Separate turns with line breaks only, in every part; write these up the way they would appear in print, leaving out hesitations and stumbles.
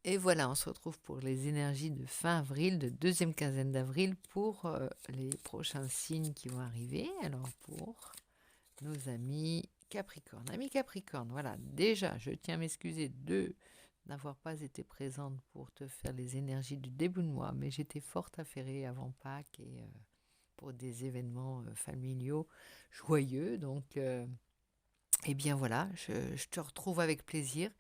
Et voilà, on se retrouve pour les énergies de fin avril, de deuxième quinzaine d'avril, pour les prochains signes qui vont arriver. Alors, pour nos amis Capricorne. Amis Capricorne, voilà, déjà, je tiens à m'excuser de n'avoir pas été présente pour te faire les énergies du début de mois, mais j'étais fort affairée avant Pâques et pour des événements familiaux joyeux. Donc, eh bien voilà, je te retrouve avec plaisir.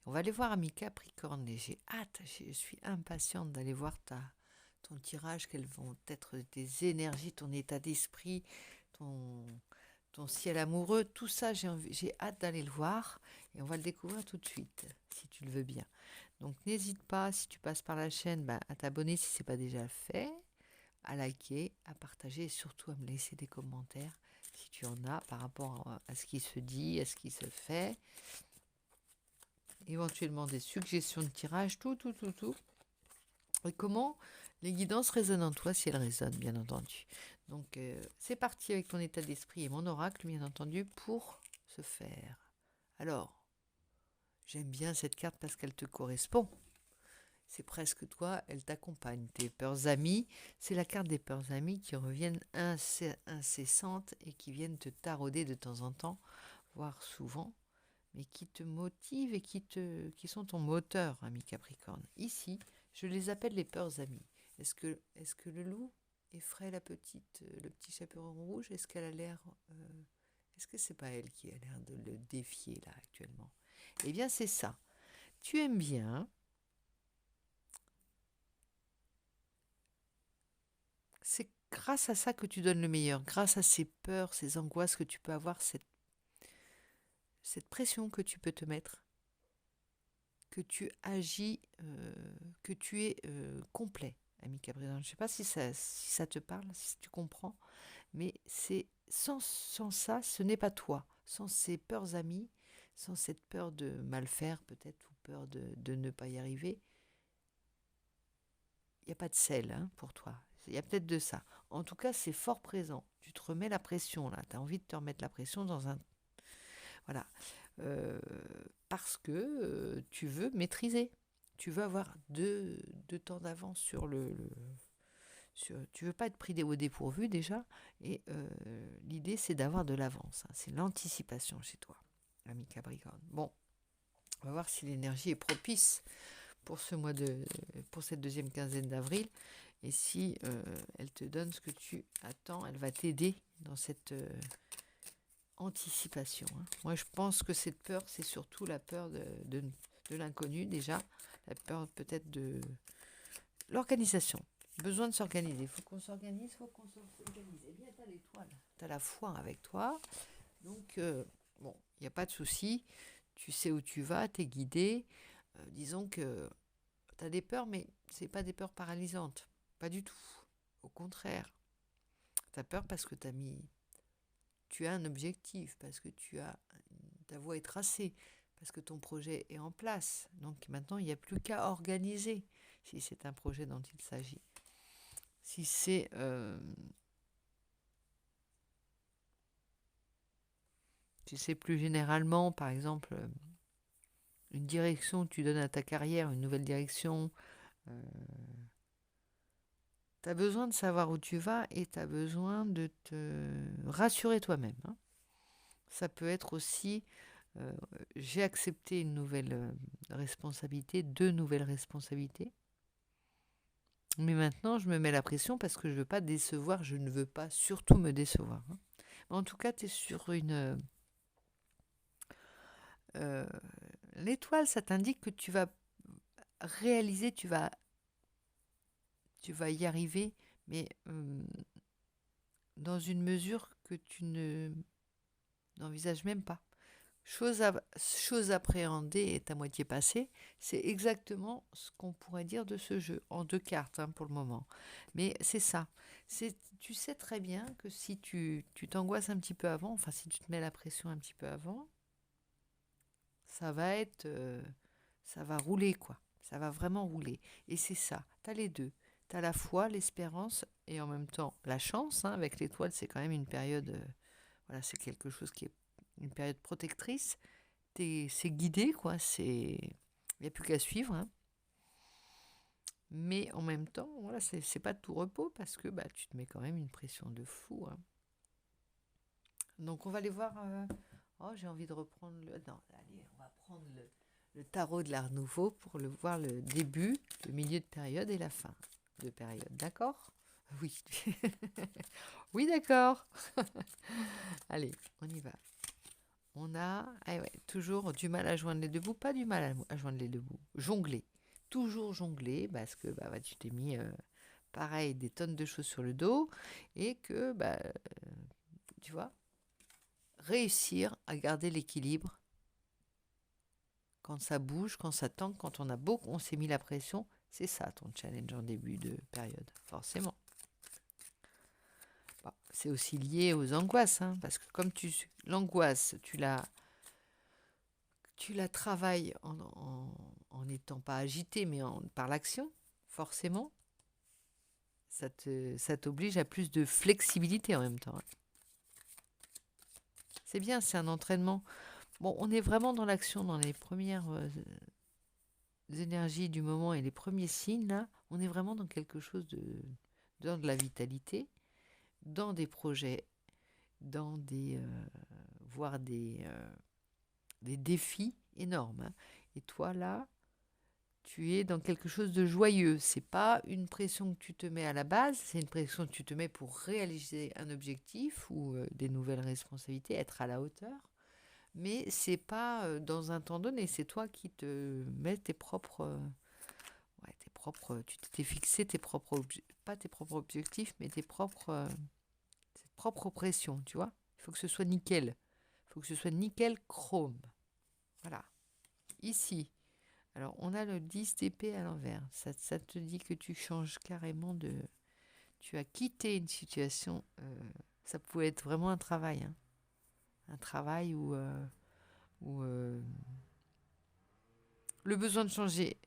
On va aller voir Ami Capricorne et j'ai hâte, je suis impatiente d'aller voir ton tirage, quelles vont être tes énergies, ton état d'esprit, ton, ton ciel amoureux, tout ça, j'ai hâte d'aller le voir et on va le découvrir tout de suite, si tu le veux bien. Donc n'hésite pas, si tu passes par la chaîne, à t'abonner si ce n'est pas déjà fait, à liker, à partager et surtout à me laisser des commentaires si tu en as par rapport à ce qui se dit, à ce qui se fait, éventuellement des suggestions de tirage, tout. Et comment les guidances résonnent en toi si elles résonnent, bien entendu. Donc c'est parti avec ton état d'esprit et mon oracle, bien entendu, pour se faire. Alors, j'aime bien cette carte parce qu'elle te correspond. C'est presque toi, elle t'accompagne. Tes peurs amies, c'est la carte des peurs amies qui reviennent incessantes et qui viennent te tarauder de temps en temps, voire souvent, mais qui te motivent et qui sont ton moteur, ami Capricorne. Ici, je les appelle les peurs amies. Est-ce que le loup effraie le petit chaperon rouge? Est-ce qu'elle a l'air... est-ce que c'est pas elle qui a l'air de le défier là actuellement? Eh bien, c'est ça. Tu aimes bien. C'est grâce à ça que tu donnes le meilleur, grâce à ces peurs, ces angoisses que tu peux avoir, cette pression que tu peux te mettre, que tu agis, que tu es complet, ami Capricorne. Je ne sais pas si ça te parle, si tu comprends, mais c'est sans ça, ce n'est pas toi. Sans ces peurs amies, sans cette peur de mal faire peut-être, ou peur de ne pas y arriver, il n'y a pas de sel pour toi. Il y a peut-être de ça. En tout cas, c'est fort présent. Tu te remets la pression là. Tu as envie de te remettre la pression dans un... Voilà. Euh, Parce que tu veux maîtriser. Tu veux avoir deux temps d'avance sur tu veux pas être pris au dépourvu déjà. Et l'idée, c'est d'avoir de l'avance. C'est l'anticipation chez toi, ami Capricorne. Bon, on va voir si l'énergie est propice pour pour cette deuxième quinzaine d'avril. Et si elle te donne ce que tu attends, elle va t'aider dans cette anticipation. Moi, je pense que cette peur, c'est surtout la peur de l'inconnu déjà, la peur peut-être de l'organisation. Besoin de s'organiser. Il faut qu'on s'organise, il faut qu'on s'organise. Eh bien, tu as l'étoile, tu as la foi avec toi. Donc, bon, il n'y a pas de souci. Tu sais où tu vas, tu es guidé. Disons que tu as des peurs, mais ce n'est pas des peurs paralysantes. Pas du tout. Au contraire, tu as peur parce que tu as un objectif, parce que ta voie est tracée, parce que ton projet est en place. Donc maintenant, il n'y a plus qu'à organiser, si c'est un projet dont il s'agit. Si c'est... tu sais, plus généralement, par exemple, une direction que tu donnes à ta carrière, une nouvelle direction, euh, tu as besoin de savoir où tu vas et tu as besoin de te rassurer toi-même. Ça peut être aussi, euh, j'ai accepté une nouvelle responsabilité, deux nouvelles responsabilités, mais maintenant je me mets la pression parce que je ne veux pas décevoir, je ne veux pas surtout me décevoir. En tout cas, tu es sur une... euh, l'étoile, ça t'indique que tu vas réaliser, tu vas y arriver, mais dans une mesure que tu n'envisages même pas. Chose appréhendée est à moitié passée, c'est exactement ce qu'on pourrait dire de ce jeu, en deux cartes pour le moment. Mais c'est ça. Tu sais très bien que si tu t'angoisses un petit peu avant, enfin si tu te mets la pression un petit peu avant, ça va être... ça va rouler, quoi. Ça va vraiment rouler. Et c'est ça. Tu as les deux. Tu as la foi, l'espérance et en même temps la chance. Avec l'étoile, c'est quand même une période... voilà, c'est quelque chose qui est une période protectrice. C'est guidé, quoi. Il n'y a plus qu'à suivre. Mais en même temps, voilà, c'est pas tout repos parce que tu te mets quand même une pression de fou, hein. Donc on va aller voir. Oh, j'ai envie de reprendre le. Non, allez, on va prendre le tarot de l'Art Nouveau pour voir le début, le milieu de période et la fin de période. D'accord? Oui. Oui, d'accord. Allez, on y va. On a toujours du mal à joindre les deux bouts, pas du mal à joindre les deux bouts. Jongler. Toujours jongler parce que tu t'es mis pareil des tonnes de choses sur le dos et que tu vois, réussir à garder l'équilibre quand ça bouge, quand ça tangue, quand on s'est mis la pression, c'est ça ton challenge en début de période, forcément. Bon, c'est aussi lié aux angoisses, hein, parce que comme l'angoisse, tu la travailles en n'étant pas agité, mais par l'action, forcément, ça t'oblige à plus de flexibilité en même temps, hein. C'est bien, c'est un entraînement. Bon, on est vraiment dans l'action, dans les premières énergies du moment et les premiers signes, là, on est vraiment dans quelque chose dans de la vitalité, dans des projets, dans voire des défis énormes, hein. Et toi, là, tu es dans quelque chose de joyeux. C'est pas une pression que tu te mets à la base, c'est une pression que tu te mets pour réaliser un objectif ou des nouvelles responsabilités, être à la hauteur. Mais c'est pas dans un temps donné, c'est toi qui te mets tes propres, tu t'es fixé tes propres, pas tes propres objectifs, mais tes propres pressions, tu vois. Il faut que ce soit nickel, il faut que ce soit nickel chrome. Voilà. Ici, alors on a le 10 d'épée à l'envers. Ça te dit que tu changes carrément tu as quitté une situation. Ça pouvait être vraiment un travail, hein. Un travail où le besoin de changer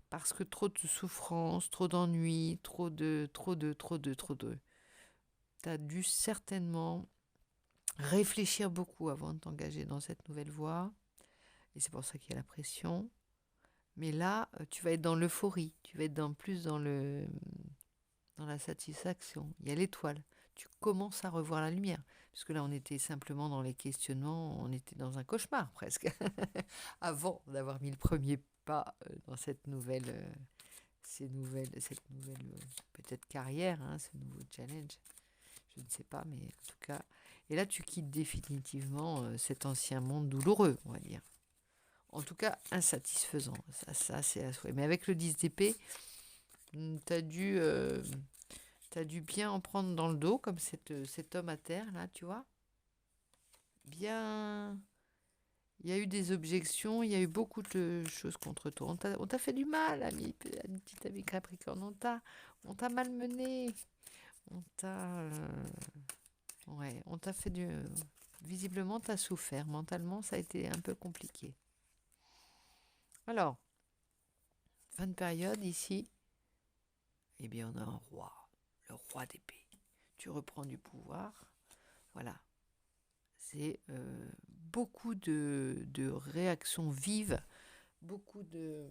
parce que trop de souffrance, trop d'ennui, trop de. Tu as dû certainement réfléchir beaucoup avant de t'engager dans cette nouvelle voie. Et c'est pour ça qu'il y a la pression. Mais là, tu vas être dans l'euphorie. Tu vas être plus dans la satisfaction. Il y a l'étoile. Tu commences à revoir la lumière. Parce que là, on était simplement dans les questionnements. On était dans un cauchemar presque. Avant d'avoir mis le premier pas dans cette nouvelle peut-être carrière, hein, ce nouveau challenge. Je ne sais pas, mais en tout cas. Et là, tu quittes définitivement cet ancien monde douloureux, on va dire. En tout cas, insatisfaisant. Ça c'est à souhait. Mais avec le 10 d'épée, t'as dû bien en prendre dans le dos, comme cet homme à terre, là, tu vois. Bien. Il y a eu des objections, il y a eu beaucoup de choses contre toi. On t'a fait du mal, petite amie Capricorne. On t'a malmené. On t'a fait du. Visiblement, t'as souffert. Mentalement, ça a été un peu compliqué. Alors, fin de période ici. Eh bien, on a un roi, le roi d'épée. Tu reprends du pouvoir. Voilà. C'est beaucoup de réactions vives, beaucoup de.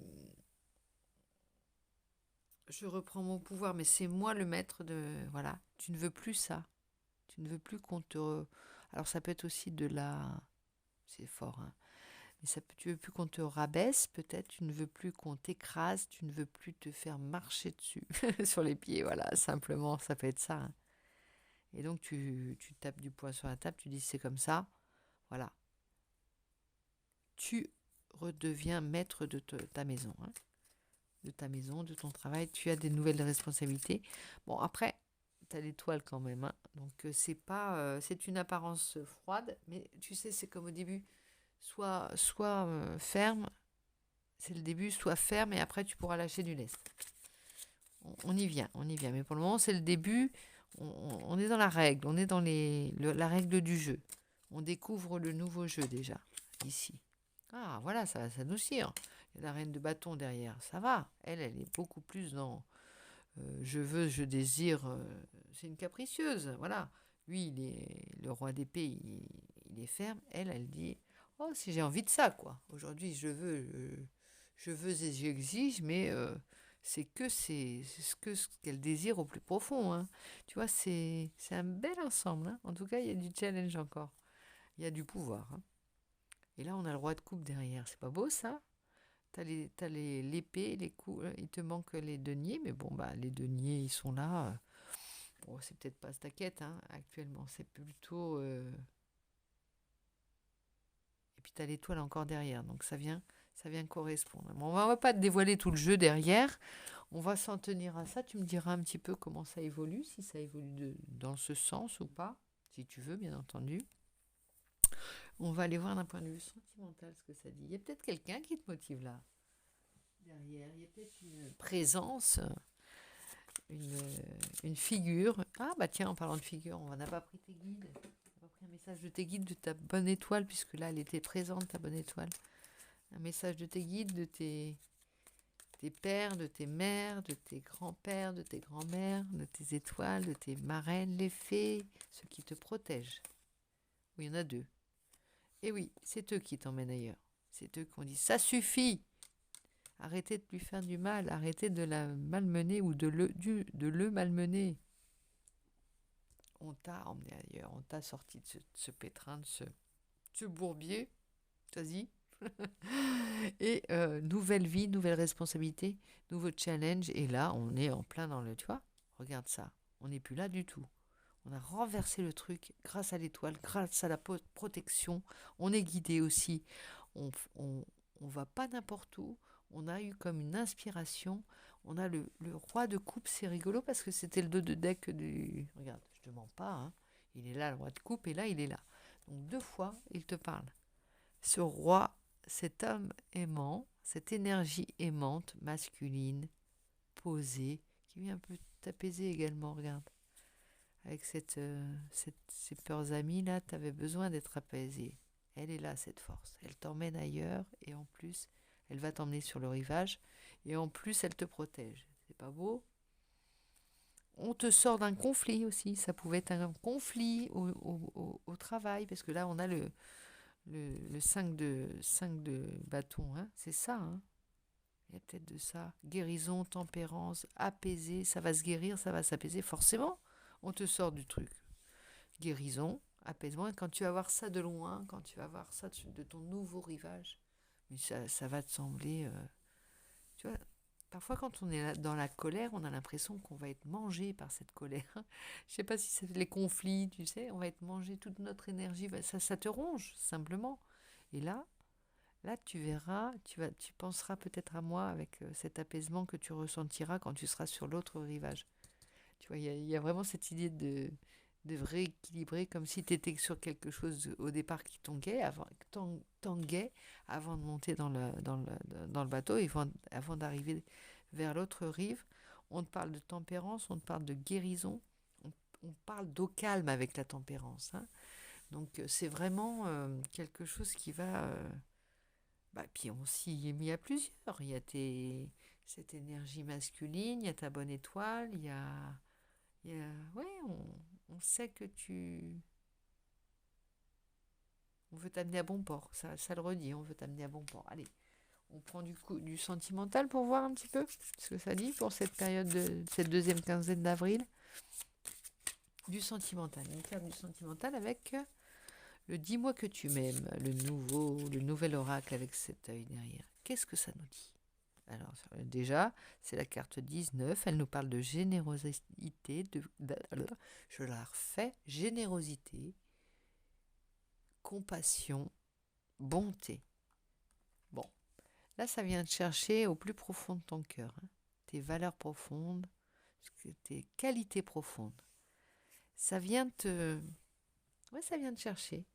Je reprends mon pouvoir, mais c'est moi le maître de. Voilà. Tu ne veux plus ça. Tu ne veux plus qu'on te. Alors, ça peut être aussi de la. C'est fort, hein. Mais tu veux plus qu'on te rabaisse, peut-être. Tu ne veux plus qu'on t'écrase. Tu ne veux plus te faire marcher dessus sur les pieds. Voilà, simplement, ça peut être ça, hein. Et donc, tu tapes du poing sur la table. Tu dis c'est comme ça. Voilà. Tu redeviens maître de ta maison, hein. De ta maison, de ton travail. Tu as des nouvelles responsabilités. Bon, après, tu as l'étoile quand même, hein. Donc, c'est une apparence froide. Mais tu sais, c'est comme au début. Soit ferme, c'est le début, soit ferme et après tu pourras lâcher du lest. On y vient. Mais pour le moment, c'est le début. On est dans la règle, on est dans la règle du jeu. On découvre le nouveau jeu déjà, ici. Ah, voilà, ça va s'adoucir. Il y a la reine de bâton derrière, ça va. Elle est beaucoup plus dans je veux, je désire. C'est une capricieuse, voilà. Lui, le roi d'épée, il est ferme. Elle dit oh, si j'ai envie de ça, quoi. Aujourd'hui, je veux et j'exige, mais ce qu'elle désire au plus profond, hein. Tu vois, c'est un bel ensemble, hein. En tout cas, il y a du challenge encore. Il y a du pouvoir, hein. Et là, on a le roi de coupe derrière. C'est pas beau, ça? L'épée, les coups. Il te manque les deniers, mais bon, bah, les deniers, ils sont là. Bon, c'est peut-être pas ta quête, hein, actuellement. C'est plutôt. Et puis, tu as l'étoile encore derrière. Donc, ça vient correspondre. Bon, on va pas te dévoiler tout le jeu derrière. On va s'en tenir à ça. Tu me diras un petit peu comment ça évolue, si ça évolue dans ce sens ou pas. Si tu veux, bien entendu. On va aller voir d'un point de vue sentimental ce que ça dit. Il y a peut-être quelqu'un qui te motive là. Derrière, il y a peut-être une présence, une figure. Ah bah tiens, en parlant de figure, on n'a pas pris tes guides. On n'a pas pris un message de tes guides, de ta bonne étoile, puisque là, elle était présente, ta bonne étoile. Un message de tes guides, de tes pères, de tes mères, de tes grands-pères, de tes grands-mères, de tes étoiles, de tes marraines, les fées, ceux qui te protègent. Oui, il y en a deux. Et oui, c'est eux qui t'emmènent ailleurs. C'est eux qui ont dit, ça suffit. Arrêtez de lui faire du mal, arrêtez de la malmener ou de le malmener. On t'a emmené ailleurs, on t'a sorti de ce pétrin, de ce bourbier. Vas-y. Et nouvelle vie, nouvelle responsabilité, nouveau challenge. Et là, on est en plein dans le... Tu vois, regarde ça. On n'est plus là du tout. On a renversé le truc grâce à l'étoile, grâce à la protection. On est guidé aussi. On va pas n'importe où. On a eu comme une inspiration. On a le roi de coupe, c'est rigolo parce que c'était le dos de deck du... Regarde, je te mens pas, hein. Il est là, le roi de coupe, et là, il est là. Donc 2 fois, il te parle. Ce roi, cet homme aimant, cette énergie aimante, masculine, posée, qui vient un peu t'apaiser également, regarde. Avec ces peurs amies là, tu avais besoin d'être apaisée. Elle est là, cette force. Elle t'emmène ailleurs et en plus, elle va t'emmener sur le rivage et en plus, elle te protège. C'est pas beau? On te sort d'un conflit aussi. Ça pouvait être un conflit au travail parce que là, on a le 5 de bâton. Hein. C'est ça. Hein. Il y a peut-être de ça. Guérison, tempérance, apaiser. Ça va se guérir, ça va s'apaiser. Forcément, on te sort du truc. Guérison, apaisement. Et quand tu vas voir ça de loin, quand tu vas voir ça de ton nouveau rivage, mais ça va te sembler... tu vois, parfois quand on est dans la colère, on a l'impression qu'on va être mangé par cette colère. Je sais pas si c'est les conflits, tu sais, on va être mangé, toute notre énergie, ça te ronge simplement. Et là tu verras, tu penseras peut-être à moi avec cet apaisement que tu ressentiras quand tu seras sur l'autre rivage. Tu vois, il y a vraiment cette idée de rééquilibrer, comme si tu étais sur quelque chose au départ qui tanguait avant de monter dans le bateau et avant d'arriver vers l'autre rive. On te parle de tempérance, on te parle de guérison, on parle d'eau calme avec la tempérance. Hein. Donc c'est vraiment quelque chose qui va... puis on s'y est mis à plusieurs. Il y a cette énergie masculine, il y a ta bonne étoile, il y a... Ouais, on sait que on veut t'amener à bon port. Ça le redit, on veut t'amener à bon port. Allez, on prend du sentimental pour voir un petit peu ce que ça dit pour cette période cette deuxième quinzaine d'avril. Du sentimental, une carte du sentimental avec le dis-moi que tu m'aimes, le nouvel oracle avec cet œil derrière. Qu'est-ce que ça nous dit? Alors, déjà, c'est la carte 19. Elle nous parle de générosité. Je la refais. Générosité, compassion, bonté. Bon, là, ça vient te chercher au plus profond de ton cœur. Hein, tes valeurs profondes, tes qualités profondes. Ça vient te... Ouais, ça vient te chercher.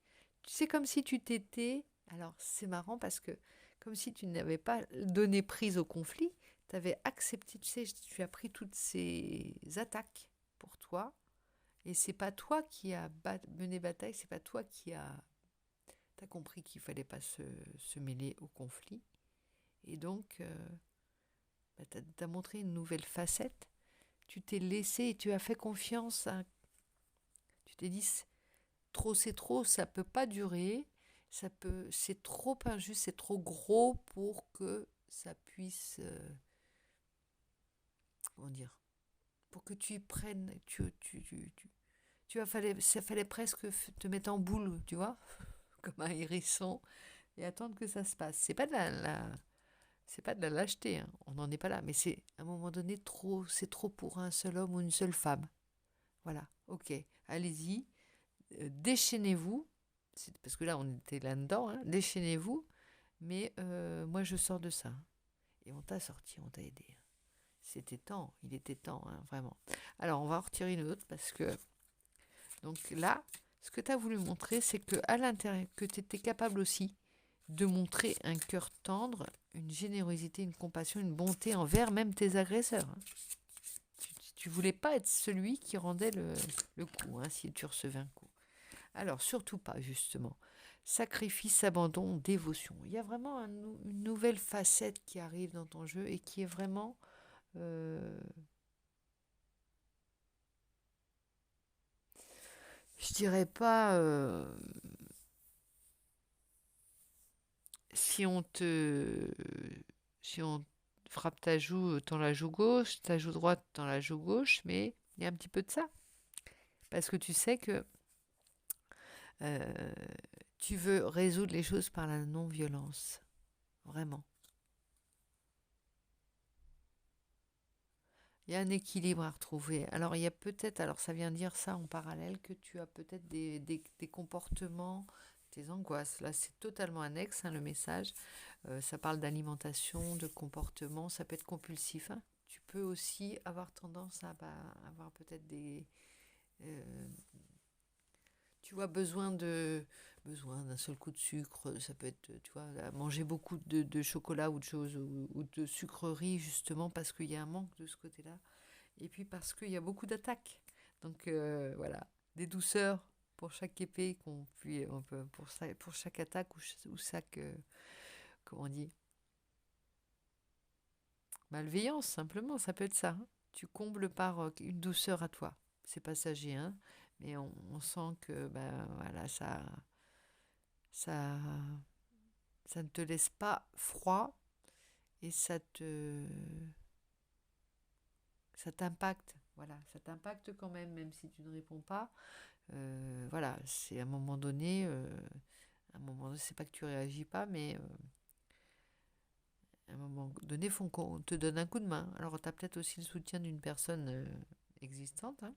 C'est comme si tu t'étais... Alors, c'est marrant parce que comme si tu n'avais pas donné prise au conflit, tu avais accepté, tu sais, tu as pris toutes ces attaques pour toi, et c'est pas toi qui as mené bataille, c'est pas toi qui as compris qu'il fallait pas se mêler au conflit, et donc tu as montré une nouvelle facette, tu t'es laissé et tu as fait confiance à... Tu t'es dit, trop c'est trop, ça peut pas durer, c'est trop injuste, c'est trop gros pour que ça puisse comment dire, pour que tu y prennes, ça fallait presque te mettre en boule, tu vois, comme un hérisson, et attendre que ça se passe. C'est pas de la lâcheté, hein, on n'en est pas là, mais c'est à un moment donné trop, c'est trop pour un seul homme ou une seule femme. Voilà, ok, allez-y, déchaînez-vous, parce que là on était là-dedans, hein, déchaînez-vous, mais moi je sors de ça. Et on t'a sorti, on t'a aidé. C'était temps, il était temps, hein, vraiment. Alors on va en retirer une autre parce que, donc là, ce que tu as voulu montrer, c'est que à l'intérieur, que tu étais capable aussi de montrer un cœur tendre, une générosité, une compassion, une bonté envers même tes agresseurs, hein. Tu voulais pas être celui qui rendait le coup, hein, si tu recevais un coup. Alors, surtout pas, justement. Sacrifice, abandon, dévotion. Il y a vraiment une nouvelle facette qui arrive dans ton jeu et qui est vraiment... je dirais pas... si on te... Si on frappe ta joue, dans la joue gauche, ta joue droite dans la joue gauche, mais il y a un petit peu de ça. Parce que tu sais que euh, tu veux résoudre les choses par la non-violence. Vraiment. Il y a un équilibre à retrouver. Alors, il y a peut-être, alors ça vient dire ça en parallèle, que tu as peut-être des comportements, des angoisses. Là, c'est totalement annexe, hein, le message. Ça parle d'alimentation, de comportement, ça peut être compulsif, hein. Tu peux aussi avoir tendance à avoir peut-être euh, tu vois, besoin d'un seul coup de sucre. Ça peut être, tu vois, manger beaucoup de chocolat ou de choses, ou de sucreries, justement, parce qu'il y a un manque de ce côté-là. Et puis parce qu'il y a beaucoup d'attaques. Donc voilà, des douceurs pour chaque épée, on peut, pour chaque attaque ou chaque, comment on dit, malveillance, simplement, ça peut être ça, hein. Tu combles par une douceur à toi. C'est passager, hein, mais on sent que ben, voilà, ça, ça ne te laisse pas froid et ça t'impacte. Voilà, ça t'impacte quand même, même si tu ne réponds pas. Voilà, c'est à un moment donné, c'est pas que tu réagis pas, mais à un moment donné, faut qu'on te donne un coup de main. Alors, tu as peut-être aussi le soutien d'une personne existante, hein,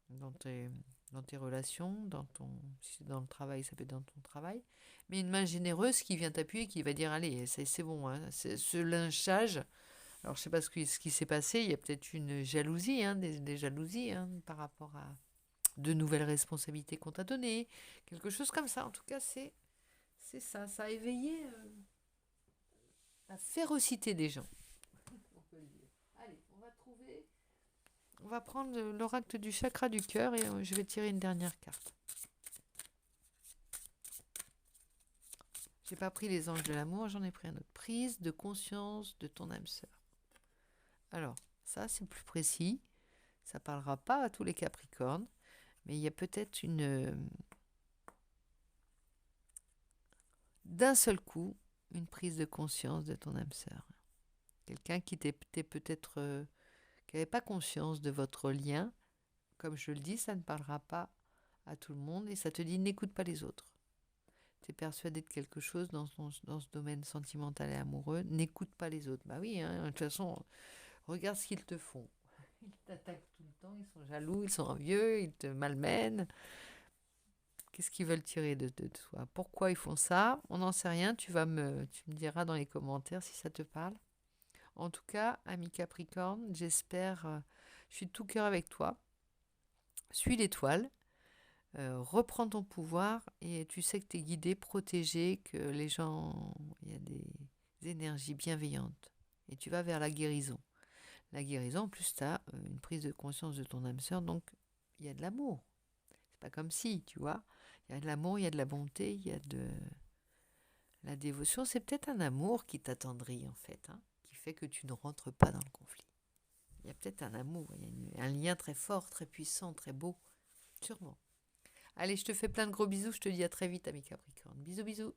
dans tes relations, si c'est dans le travail, ça peut être dans ton travail, mais une main généreuse qui vient t'appuyer, qui va dire, allez, c'est bon, hein, ce lynchage. Alors, je sais pas ce qui s'est passé, il y a peut-être une jalousie, hein, des jalousies, hein, par rapport à de nouvelles responsabilités qu'on t'a données, quelque chose comme ça. En tout cas, c'est ça, ça a éveillé la férocité des gens. On peut le dire. Allez, on va prendre l'oracle du chakra du cœur et je vais tirer une dernière carte. J'ai pas pris les anges de l'amour, j'en ai pris un autre. Prise de conscience de ton âme sœur. Alors, ça c'est plus précis. Ça parlera pas à tous les Capricornes, mais il y a peut-être d'un seul coup, une prise de conscience de ton âme sœur. Quelqu'un qui t'était peut-être qui n'avait pas conscience de votre lien. Comme je le dis, ça ne parlera pas à tout le monde et ça te dit n'écoute pas les autres. Tu es persuadé de quelque chose dans ce domaine sentimental et amoureux, n'écoute pas les autres. Bah oui, hein, de toute façon, regarde ce qu'ils te font. Ils t'attaquent tout le temps, ils sont jaloux, ils sont envieux, ils te malmènent. Qu'est-ce qu'ils veulent tirer de toi? Pourquoi ils font ça? On n'en sait rien, tu me diras dans les commentaires si ça te parle. En tout cas, ami Capricorne, j'espère, je suis de tout cœur avec toi. Suis l'étoile, reprends ton pouvoir et tu sais que tu es guidé, protégé, que les gens, il y a des énergies bienveillantes et tu vas vers la guérison. La guérison, en plus, tu as une prise de conscience de ton âme sœur, donc il y a de l'amour. C'est pas comme si, tu vois, il y a de l'amour, il y a de la bonté, il y a de la dévotion. C'est peut-être un amour qui t'attendrit, en fait, hein, qui fait que tu ne rentres pas dans le conflit. Il y a peut-être un amour, il y a un lien très fort, très puissant, très beau, sûrement. Allez, je te fais plein de gros bisous, je te dis à très vite, ami Capricorne. Bisous, bisous.